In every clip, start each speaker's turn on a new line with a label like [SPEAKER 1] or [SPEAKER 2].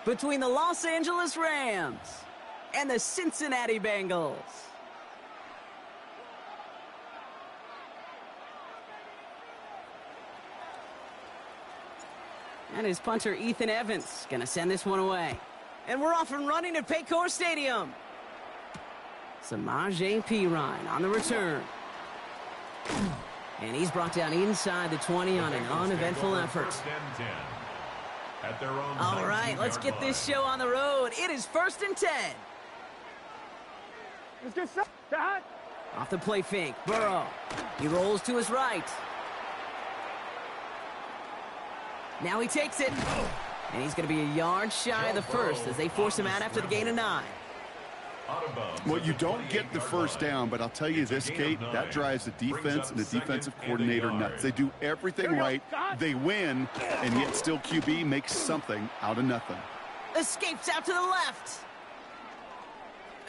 [SPEAKER 1] between the Los Angeles Rams and the Cincinnati Bengals. And his punter, Ethan Evans, going to send this one away. And we're off and running at Paycor Stadium. Samaje Perine on the return. And he's brought down inside the 20 on an uneventful effort. All right, let's get this show on the road. It is 1st and 10.
[SPEAKER 2] Let's get set. Dad.
[SPEAKER 1] Off the play fake, Burrow. He rolls to his right. Now he takes it. And he's going to be a yard shy of the first as they force him out after the gain of 9.
[SPEAKER 3] Well, you don't get the first down, but I'll tell you this, Kate, that drives the defense and the defensive coordinator nuts. They do everything right, they win, and yet still QB makes something out of nothing.
[SPEAKER 1] Escapes out to the left.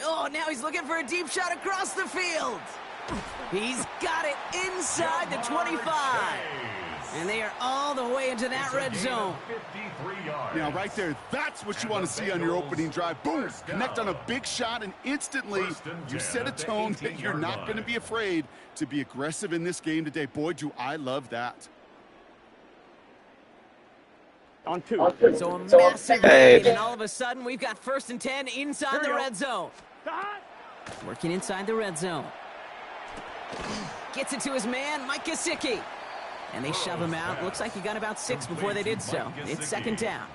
[SPEAKER 1] Oh, now he's looking for a deep shot across the field. He's got it inside the 25. And they are all the way into that red zone.
[SPEAKER 3] Now, right there, that's what you want to see on your opening drive. Boom! Connect on a big shot, and instantly you set a tone that you're not going to be afraid to be aggressive in this game today. Boy, do I love that.
[SPEAKER 2] On 2.
[SPEAKER 1] So a massive lead, and all of a sudden we've got 1st and 10 inside the red zone. Working inside the red zone. Gets it to his man, Mike Gesicki. And they shove him out. Looks like he got about 6 before they did so. It's 2nd down.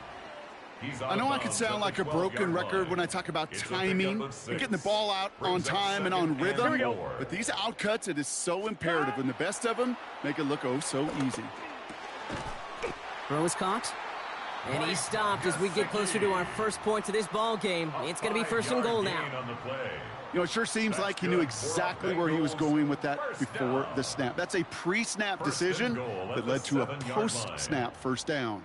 [SPEAKER 3] I know I could sound like a broken record when I talk about timing and getting the ball out on time and on rhythm, but these outcuts, it is so imperative, and the best of them make it look oh so easy.
[SPEAKER 1] Throw is caught. And he's stopped as we get closer to our first point to this ball game. It's going to be 1st and goal now.
[SPEAKER 3] You know, it sure seems like he knew exactly where he was going with that before the snap. That's a pre-snap decision that led to a post-snap first down.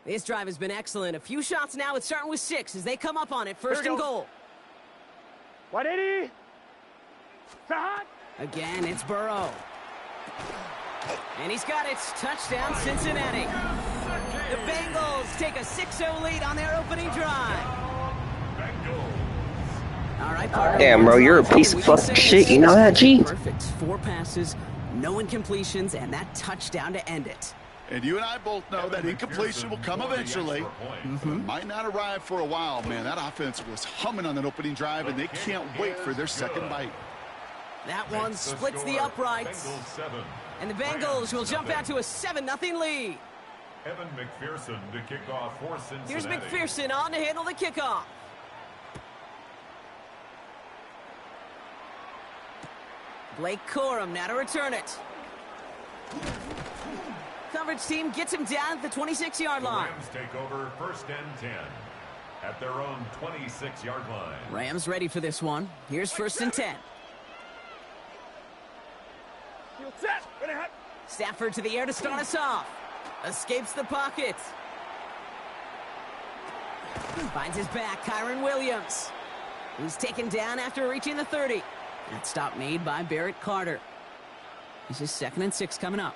[SPEAKER 1] This drive has been excellent. A few shots now. It's starting with 6 as they come up on it. 1st and goal.
[SPEAKER 2] 180.
[SPEAKER 1] Again, it's Burrow. And he's got it. Touchdown, Cincinnati. The Bengals take a 6-0 lead on their opening drive. All right, partner.
[SPEAKER 4] Damn, bro, you're a piece of fucking shit. You know that, G?
[SPEAKER 1] Perfect. 4 passes, no incompletions, and that touchdown to end it.
[SPEAKER 3] And you and I both know that incompletion will come eventually. Might not arrive for a while, man. That offense was humming on that opening drive, and they can't wait for their second bite.
[SPEAKER 1] That one splits the uprights. And the Bengals will jump out to a 7-0 lead.
[SPEAKER 5] Evan McPherson to kick off for Cincinnati.
[SPEAKER 1] Here's McPherson on to handle the kickoff. Blake Corum now to return it. Coverage team gets him down at the 26-yard line.
[SPEAKER 5] Rams take over 1st and 10 at their own 26-yard line.
[SPEAKER 1] Rams ready for this one. Here's 1st and 10. Stafford to the air to start us off. Escapes the pocket. Finds his back, Kyron Williams. He's taken down after reaching the 30. That stop made by Barrett Carter. This is 2nd and 6 coming up.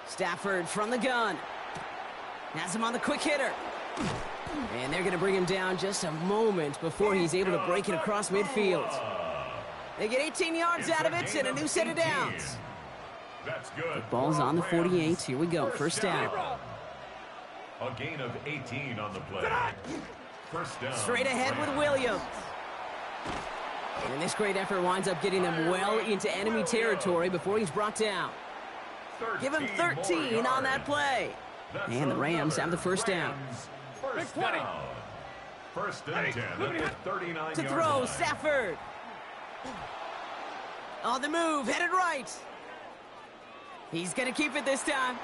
[SPEAKER 1] Stafford from the gun. Has him on the quick hitter. And they're going to bring him down just a moment before he's able to break it across midfield. They get 18 yards out of it and a new set of downs.
[SPEAKER 5] That's good.
[SPEAKER 1] The ball's on the 48. Here we go. 1st down.
[SPEAKER 5] A gain of 18 on the play. 1st down.
[SPEAKER 1] Straight ahead with Williams. And this great effort winds up getting them well into enemy territory before he's brought down. Give him 13 on that play. And the Rams have the 1st down.
[SPEAKER 5] 1st and 10 at the 39-yard
[SPEAKER 1] to throw,
[SPEAKER 5] line.
[SPEAKER 1] Stafford. On the move, headed right. He's going to keep it this time.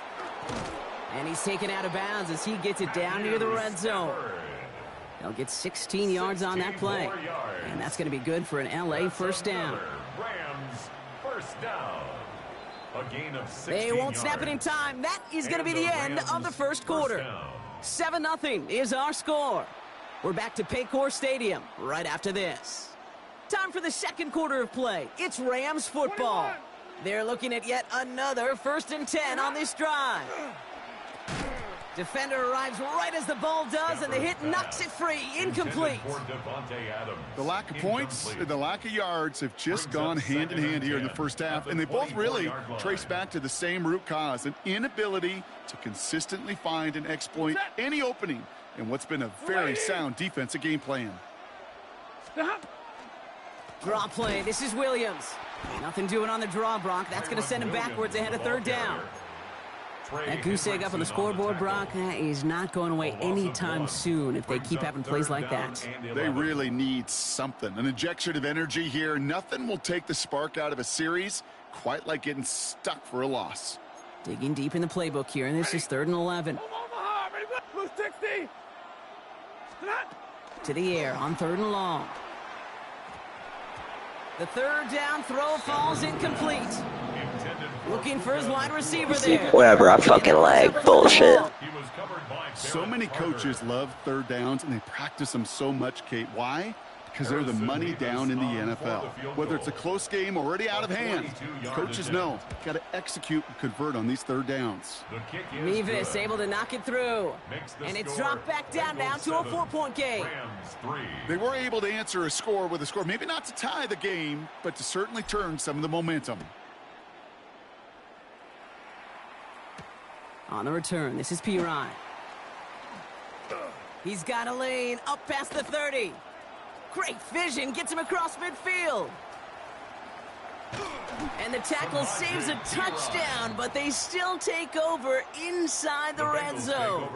[SPEAKER 1] And he's taken out of bounds as he gets it down near the red zone. They'll get 16 yards on that play. And that's going to be good for an LA 1st down.
[SPEAKER 5] Rams 1st down. A gain of 16
[SPEAKER 1] They won't snap it in time. That is going to be the end of the 1st quarter. 7-0 is our score. We're back to Paycor Stadium right after this. Time for the 2nd quarter of play. It's Rams football. They're looking at yet another 1st and 10 on this drive. Defender arrives right as the ball does, and the hit knocks it free. Incomplete.
[SPEAKER 3] The lack of points and the lack of yards have just gone hand in hand here in the first half, and they both really trace back to the same root cause, an inability to consistently find and exploit any opening in what's been a very sound defensive game plan.
[SPEAKER 1] Draw play. This is Williams. Nothing doing on the draw, Brock. That's going to send him backwards ahead of 3rd down. That goose egg up on the scoreboard, Brock, is not going away anytime soon if they keep having plays like that.
[SPEAKER 3] They really need something, an injection of energy here. Nothing will take the spark out of a series quite like getting stuck for a loss.
[SPEAKER 1] Digging deep in the playbook here, and this is 3rd and 11. To the air on 3rd and long. The 3rd down throw falls incomplete. Looking for his wide receiver there.
[SPEAKER 4] Whatever, I fucking lag. Bullshit.
[SPEAKER 3] So many coaches love 3rd downs, and they practice them so much, Kate. Why? Because they're the money down in the NFL. Whether it's a close game already out of hand, coaches know got to execute and convert on these 3rd downs.
[SPEAKER 1] Mevis able to knock it through. And it's dropped back down now to a 4-point game.
[SPEAKER 3] They were able to answer a score with a score, maybe not to tie the game, but to certainly turn some of the momentum.
[SPEAKER 1] On the return, this is Pirine. He's got a lane up past the 30. Great vision, gets him across midfield. And the tackle saves a touchdown, but they still take over inside the red zone.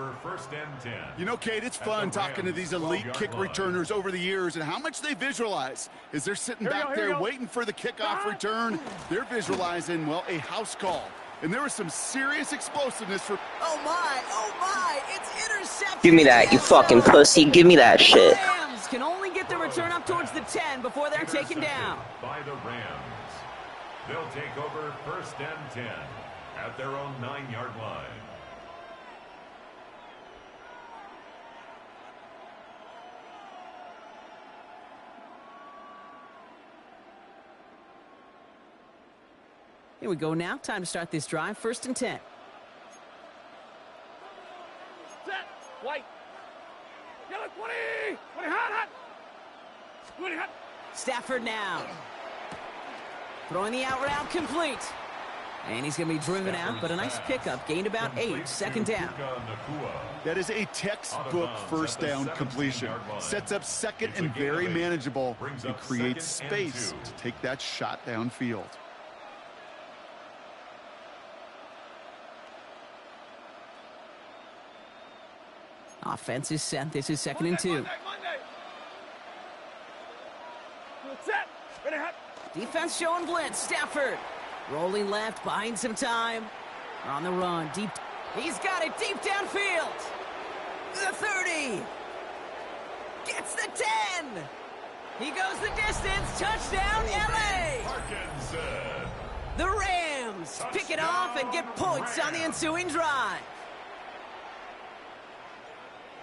[SPEAKER 3] You know, Kate, it's fun talking to these elite kick returners over the years and how much they visualize. As they're sitting back there waiting for the kickoff return, they're visualizing, well, a house call. And there was some serious explosiveness for...
[SPEAKER 1] Oh, my, it's intercepted.
[SPEAKER 4] Give me that, you fucking pussy. Give me that shit.
[SPEAKER 1] Rams can only get the return up towards the 10 before they're taken down.
[SPEAKER 5] By the Rams. They'll take over 1st and 10 at their own 9-yard line.
[SPEAKER 1] Here we go now. Time to start this drive. 1st and 10.
[SPEAKER 2] Set. White. Yellow 20. 20 hot. 20 hot.
[SPEAKER 1] Stafford now. Throwing the out route complete. And he's going to be driven out, but a nice pickup. Gained about 8. 2nd down.
[SPEAKER 3] That is a textbook 1st down completion. Sets up 2nd and very manageable and creates space to take that shot downfield.
[SPEAKER 1] Offense is set. This is 2nd and 2.
[SPEAKER 2] Monday. Set. Ready, hot.
[SPEAKER 1] Defense showing blitz. Stafford rolling left, buying some time. On the run, deep. He's got it deep downfield. The 30. Gets the 10. He goes the distance. Touchdown, LA. The Rams pick it off and get points on the ensuing drive.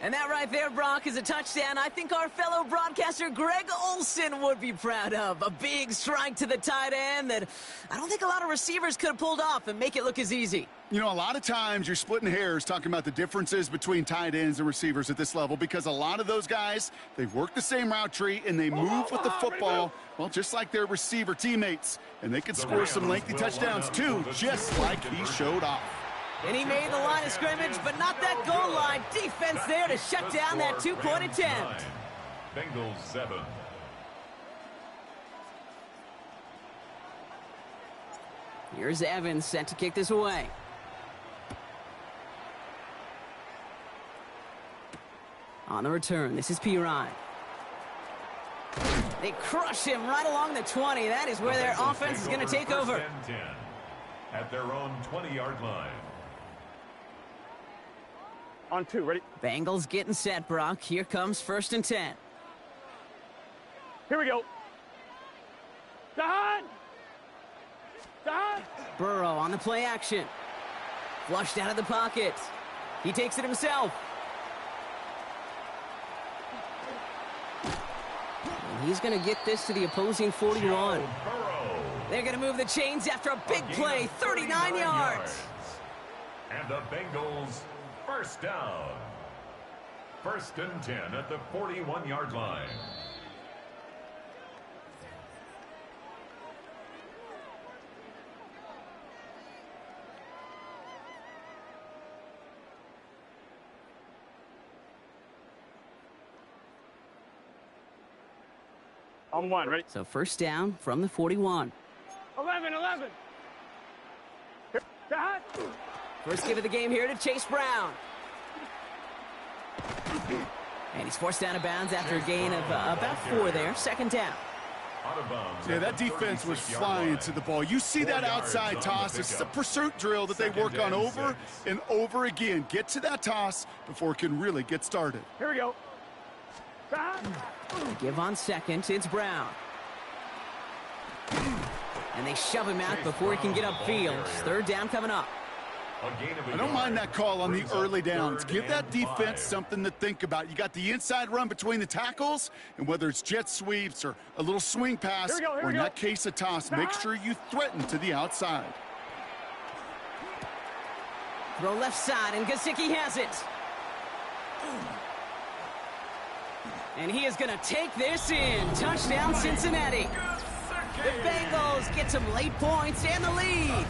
[SPEAKER 1] And that right there, Brock, is a touchdown I think our fellow broadcaster Greg Olsen would be proud of. A big strike to the tight end that I don't think a lot of receivers could have pulled off and make it look as easy.
[SPEAKER 3] You know, a lot of times you're splitting hairs talking about the differences between tight ends and receivers at this level because a lot of those guys, they work the same route tree and they move with the football, well, just like their receiver teammates. And they can score some lengthy touchdowns, too, just like he showed off.
[SPEAKER 1] And he made the line of scrimmage, but not that goal line. Defense there to shut down that 2-point attempt.
[SPEAKER 5] Bengals 7.
[SPEAKER 1] Here's Evans set to kick this away. On the return, this is Pirine. They crush him right along the 20. That is where their offense is going to take over.
[SPEAKER 5] At their own 20-yard line.
[SPEAKER 2] On 2, ready?
[SPEAKER 1] Bengals getting set, Brock. Here comes 1st and 10.
[SPEAKER 2] Here we go. Done.
[SPEAKER 1] Burrow on the play action. Flushed out of the pocket. He takes it himself. And he's going to get this to the opposing 41. They're going to move the chains after a big play, 39 yards.
[SPEAKER 5] And the Bengals first down. 1st and 10 at the 41-yard line.
[SPEAKER 2] On one, ready?
[SPEAKER 1] So first down from the 41.
[SPEAKER 2] 11. Here, got.
[SPEAKER 1] First give of the game here to Chase Brown. And he's forced out of bounds after a gain of about 4 there. 2nd down.
[SPEAKER 3] Yeah, that defense was flying to the ball. You see that outside toss. It's a pursuit drill that they work on over and over again. Get to that toss before it can really get started.
[SPEAKER 2] Here we go.
[SPEAKER 1] Give on 2nd. It's Brown. And they shove him out before he can get upfield. 3rd down coming up.
[SPEAKER 3] I don't mind that call on the early downs. Give that defense something to think about. You got the inside run between the tackles, and whether it's jet sweeps or a little swing pass, or in that case a toss, make sure you threaten to the outside.
[SPEAKER 1] Throw left side, and Gesicki has it. And he is going to take this in. Touchdown, Cincinnati. The Bengals get some late points and the lead.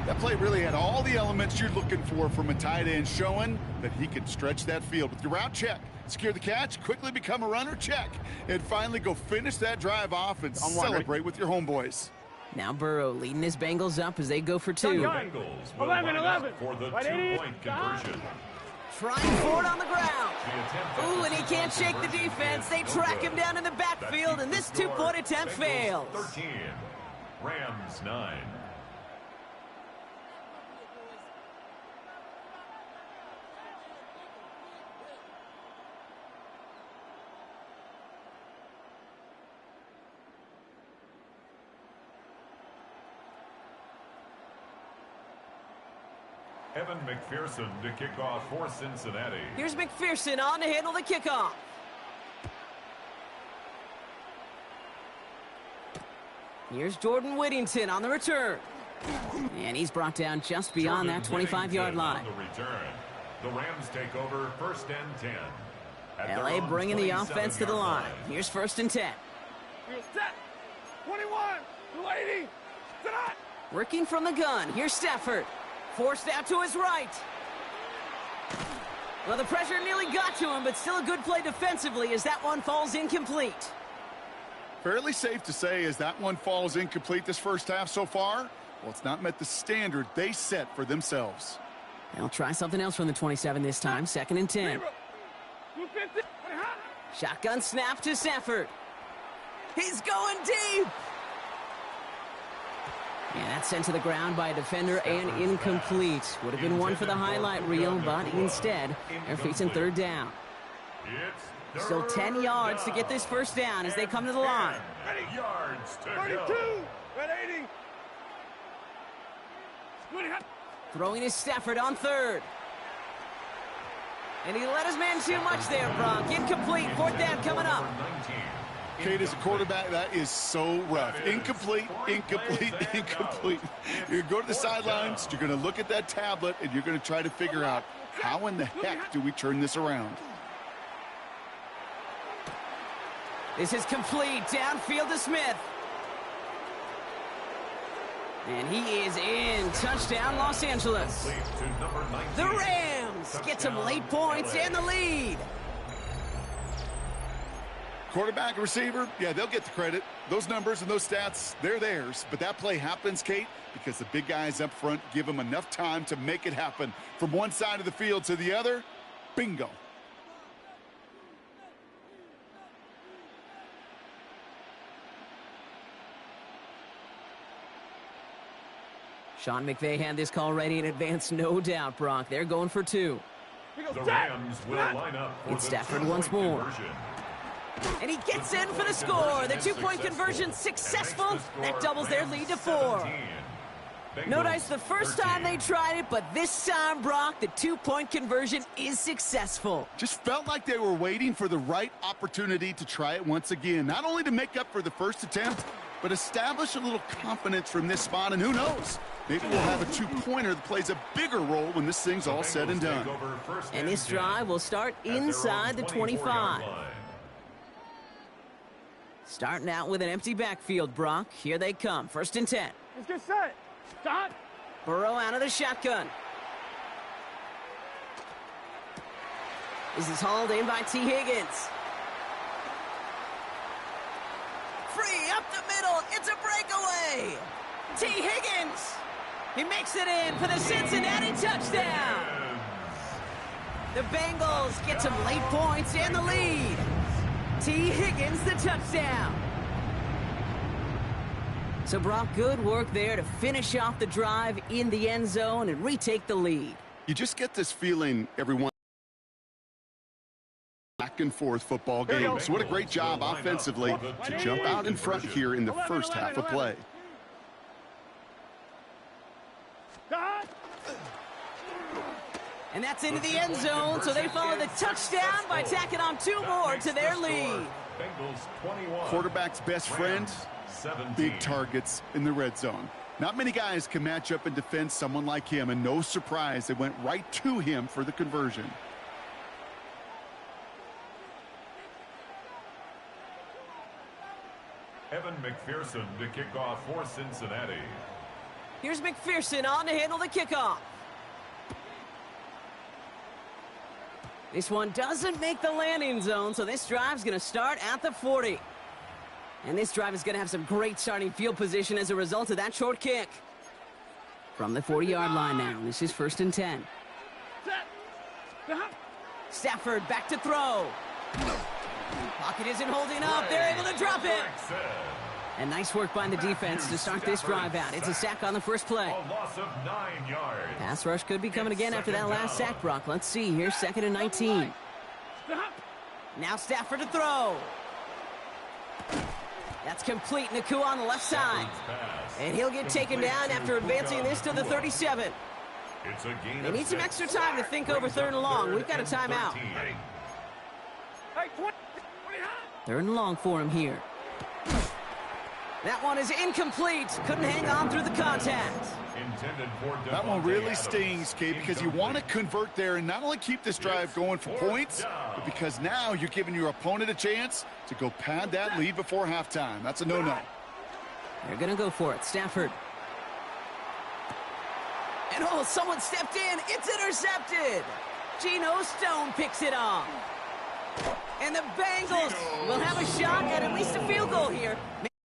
[SPEAKER 3] That play really had all the elements you're looking for from a tight end, showing that he can stretch that field with your route check. Secure the catch, quickly become a runner, check. And finally go finish that drive off and celebrate with your homeboys.
[SPEAKER 1] Now Burrow leading his Bengals up as they go for 2.
[SPEAKER 5] Bengals will line up for the 2-point conversion.
[SPEAKER 1] Trying for it on the ground. Ooh, and he can't shake the defense. They track him down in the backfield, and this 2-point attempt fails.
[SPEAKER 5] 13, Rams 9. Evan McPherson to kick off for Cincinnati.
[SPEAKER 1] Here's McPherson on to handle the kickoff. Here's Jordan Whittington on the return. And he's brought down just beyond that 25-yard line.
[SPEAKER 5] The return. The Rams take over 1st and 10.
[SPEAKER 1] LA bringing the offense to the line. Here's 1st and 10.
[SPEAKER 2] Here's set. 21. 280. Set up.
[SPEAKER 1] Working from the gun. Here's Stafford. Forced out to his right. Well, the pressure nearly got to him, but still a good play defensively as that one falls incomplete.
[SPEAKER 3] Fairly safe to say as that one falls incomplete this first half so far, well, it's not met the standard they set for themselves.
[SPEAKER 1] They'll try something else from the 27 this time. 2nd and 10. Shotgun snap to Stafford. He's going deep. Yeah, that's sent to the ground by a defender and incomplete. Would have been one for the highlight reel, but instead, they're facing 3rd down. Still 10 yards to get this first down as they come to the line.
[SPEAKER 5] 30 yards to
[SPEAKER 2] 32.
[SPEAKER 5] go.
[SPEAKER 2] 80.
[SPEAKER 1] Throwing is Stafford on 3rd. And he let his man too much there, Bronk. Incomplete. 4th down coming up.
[SPEAKER 3] Kate, as a quarterback, that is so rough. Incomplete, incomplete, incomplete. You're going to go to the sidelines, you're going to look at that tablet, and you're going to try to figure out how in the heck do we turn this around.
[SPEAKER 1] This is complete. Downfield to Smith. And he is in. Touchdown, Los Angeles. The Rams get some late points and the lead.
[SPEAKER 3] Quarterback and receiver, yeah, they'll get the credit. Those numbers and those stats, they're theirs. But that play happens, Kate, because the big guys up front give them enough time to make it happen. From one side of the field to the other, bingo.
[SPEAKER 1] Sean McVay had this call ready in advance, no doubt, Brock. They're going for 2.
[SPEAKER 5] The Rams will line up for
[SPEAKER 1] it's Stafford once more. And he gets in for the score. The 2-point conversion successful. That doubles their lead to 4. No dice the first time they tried it, but this time, Brock, the two-point conversion is successful.
[SPEAKER 3] Just felt like they were waiting for the right opportunity to try it once again. Not only to make up for the first attempt, but establish a little confidence from this spot. And who knows, maybe we'll have a two-pointer that plays a bigger role when this thing's all said and done.
[SPEAKER 1] And this drive will start inside the 25. Starting out with an empty backfield, Brock. Here they come. 1st and 10.
[SPEAKER 2] Let's get set. Stop.
[SPEAKER 1] Burrow out of the shotgun. This is hauled in by T. Higgins. Free up the middle. It's a breakaway. T. Higgins. He makes it in for the Cincinnati touchdown. The Bengals get some late points and the lead. T. Higgins, the touchdown. So, Brock, good work there to finish off the drive in the end zone and retake the lead.
[SPEAKER 3] You just get this feeling, everyone, back and forth football games. So what a great job offensively to jump out in front here in the first half of play.
[SPEAKER 1] And that's into the end zone, so they follow the touchdown by tacking on 2 more to their lead.
[SPEAKER 3] Quarterback's best friend, big targets in the red zone. Not many guys can match up and defend someone like him, and no surprise, they went right to him for the conversion.
[SPEAKER 5] Evan McPherson to kick off for Cincinnati.
[SPEAKER 1] Here's McPherson on to handle the kickoff. This one doesn't make the landing zone, so this drive's going to start at the 40. And this drive is going to have some great starting field position as a result of that short kick. From the 40-yard line now, this is 1st and 10. Stafford back to throw. Pocket isn't holding up. They're able to drop it. And nice work by the defense to start this drive out. It's a sack on the first play.
[SPEAKER 5] A loss of 9 yards.
[SPEAKER 1] Pass rush could be coming again after that last sack, Brock. Let's see. Here's 2nd and 19. Now Stafford to throw. That's complete. Naku on the left side. And he'll get taken down after advancing this to the 37. They need some extra time to think over 3rd and long. We've got a timeout. 3rd and long for him here. That one is incomplete. Couldn't hang on through the contact.
[SPEAKER 3] That one really stings, Kate, because you want to convert there and not only keep this drive going for points, but because now you're giving your opponent a chance to go pad that lead before halftime. That's a no-no.
[SPEAKER 1] They're going to go for it. Stafford. And oh, someone stepped in. It's intercepted. Geno Stone picks it off. And the Bengals will have a shot at least a field goal here.